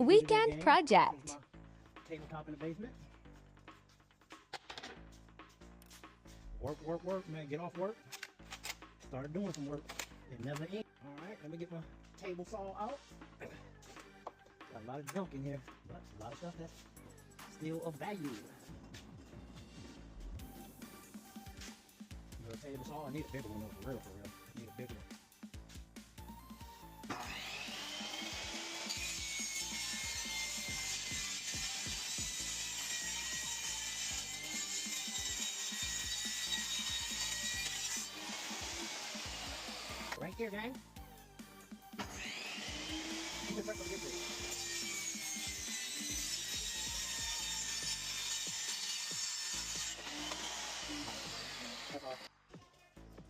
Weekend project. Tabletop in the basement. Work, man. Get off work. Started doing some work. It never ends. Alright, let me get my table saw out. Got a lot of junk in here, but a lot of stuff that's still of value. The table saw, I need a bigger one though, for real. I need a bigger one. Right here, gang.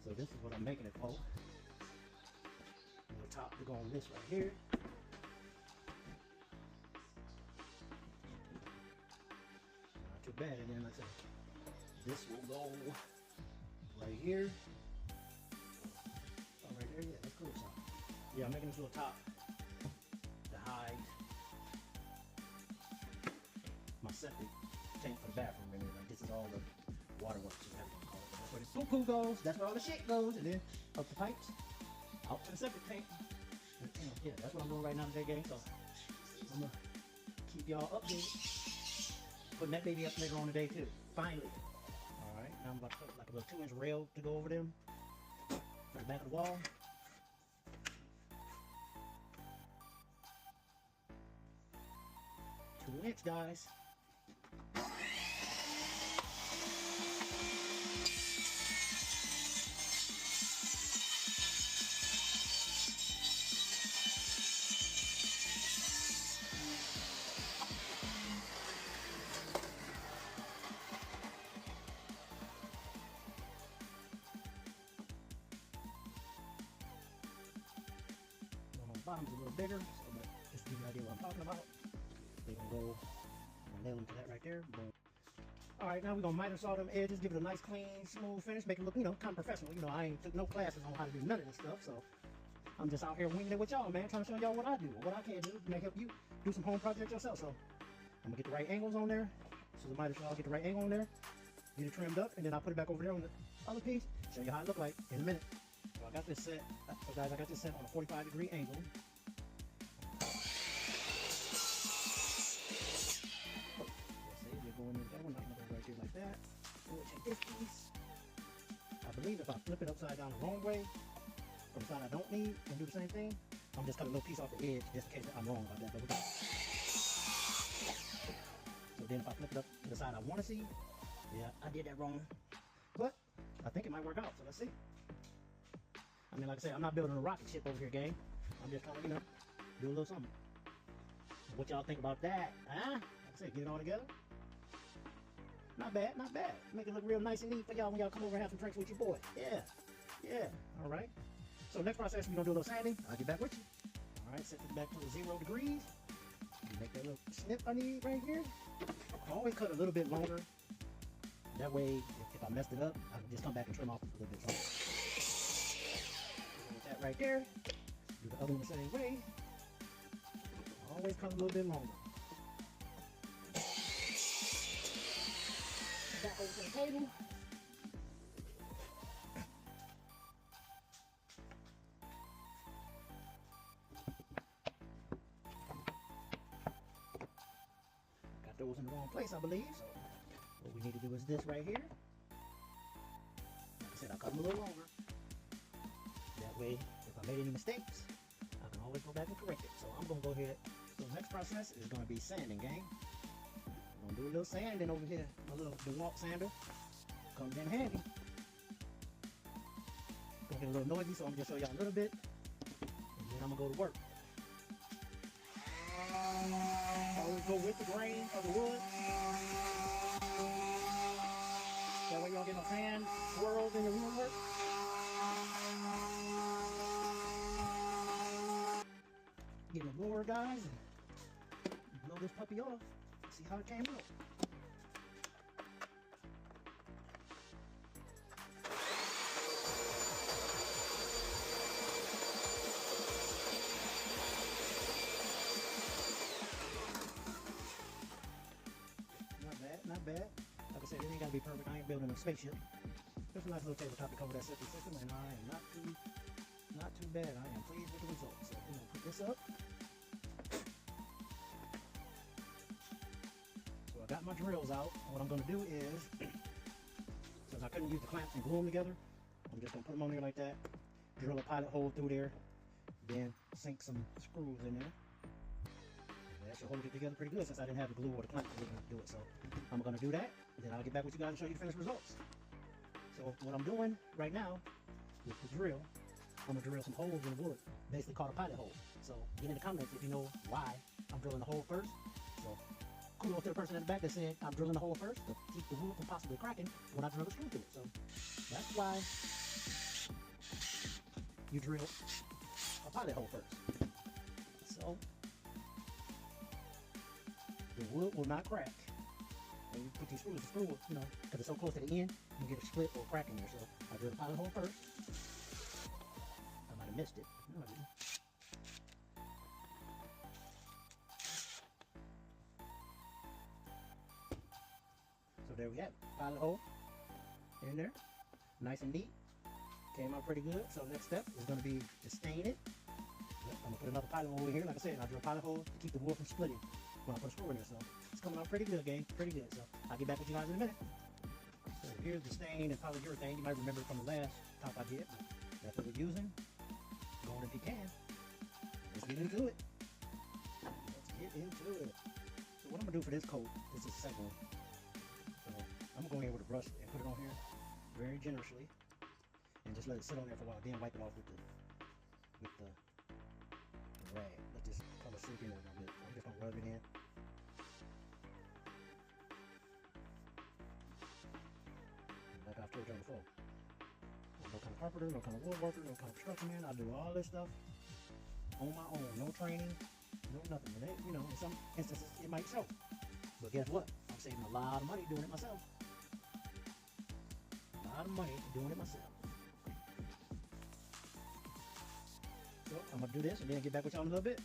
So this is what I'm making it for. The top to go on this right here. Not too bad. And then like I said, this will go right here. Oh, right there, yeah, that's cool. So, yeah, I'm making this little top to hide my septic tank for the bathroom. And like this is all the waterworks and everything called. That's where the poo-poo goes. That's where all the shit goes. And then up the pipes, out to the septic tank. And, you know, yeah, that's what I'm doing right now today, gang. So I'm gonna keep y'all updated. Putting that baby up later on today too. Finally. All right, now I'm about to put like a little 2-inch rail to go over them. For the back of the wall. 2-inch, guys. Bottom's a little bigger, so just to give you an idea what I'm talking about. They can go nail into that right there. Boom. All right, now we're gonna miter saw them edges, give it a nice, clean, smooth finish, make it look, you know, kind of professional. You know, I ain't took no classes on how to do none of this stuff, so I'm just out here winging it with y'all, man, trying to show y'all what I do, what I can do to help you do some home projects yourself. So I'm gonna get the right angles on there. So the miter saw, get the right angle on there, get it trimmed up, and then I'll put it back over there on the other piece. Show you how it look like in a minute. So I got this set, so guys, I got this set on a 45-degree angle. Right like that. Take this piece. I believe if I flip it upside down the wrong way, from the side I don't need, and do the same thing, I'm just cutting a little piece off the edge just in case I'm wrong about that. But so then if I flip it up to the side I want to see, yeah, I did that wrong. But I think it might work out, so let's see. I mean, like I said, I'm not building a rocket ship over here, gang. I'm just trying to, you know, do a little something. What y'all think about that? Huh? Like I said, get it all together. Not bad, not bad. Make it look real nice and neat for y'all when y'all come over and have some drinks with your boy. Yeah, all right. So next process, we're gonna do a little sanding. I'll get back with you. All right, set this back to 0 degrees. Make that little snip I need right here. I always cut a little bit longer. That way, if I messed it up, I can just come back and trim off a little bit longer. Put that right there. Do the other one the same way. Always cut a little bit longer. Back over to the table. Got those in the wrong place, I believe. So what we need to do is this right here. Like I said, I'll cut them a little longer. That way, if I made any mistakes, I can always go back and correct it. So I'm gonna go ahead. So the next process is gonna be sanding, gang. I'm gonna do a little sanding over here. My little DeWalt sander comes in handy. Gonna get a little noisy, so I'm gonna just show y'all a little bit, and then I'm gonna go to work. Always go with the grain of the wood. That way y'all get no sand swirls in your woodwork. Get my blower, guys, and blow this puppy off. See how it came out. be perfect. I ain't building a spaceship. Just a nice little tabletop to cover that safety system, and I am not too bad. I am pleased with the results. So we're gonna put this up. So I got my drills out. What I'm gonna do is, since I couldn't use the clamps and glue them together, I'm just gonna put them on there like that. Drill a pilot hole through there, then sink some screws in there. That should hold it together pretty good since I didn't have the glue or the clamp to do it. So I'm gonna do that, then I'll get back with you guys and show you the finished results. So what I'm doing right now with the drill, I'm gonna drill some holes in the wood, basically called a pilot hole. So get in the comments if you know why I'm drilling the hole first. So kudos to the person in the back that said I'm drilling the hole first to keep the wood from possibly cracking when I drill the screw through it. So that's why you drill a pilot hole first. So the wood will not crack. When you put these screws, the screw will, you know, because it's so close to the end, you get a split or a crack in there. So I drill the pilot hole first. I might have missed it. No, I didn't. So there we have it. Pilot hole in there. Nice and neat. Came out pretty good. So next step is going to be to stain it. Yep, I'm going to put another pilot hole in here. Like I said, I drill a pilot hole to keep the wood from splitting when I put a screw in there. So it's coming out pretty good, gang. Pretty good. So I'll get back with you guys in a minute. So here's the stain and polyurethane. You might remember it from the last top I did. But that's what we're using. Go on if you can. Let's get into it. Let's get into it. So what I'm going to do for this coat, this is the second one. So I'm going to go in here with a brush and put it on here very generously. And just let it sit on there for a while. Then wipe it off with the rag. Let this color sink in a little bit. I'm just going to rub it in. Like I've told you before. No kind of carpenter, no kind of woodworker, no kind of construction man. I do all this stuff on my own. No training, no nothing. And it, you know, in some instances it might show. But guess what? I'm saving a lot of money doing it myself. A lot of money doing it myself. So I'm gonna do this and then get back with y'all in a little bit.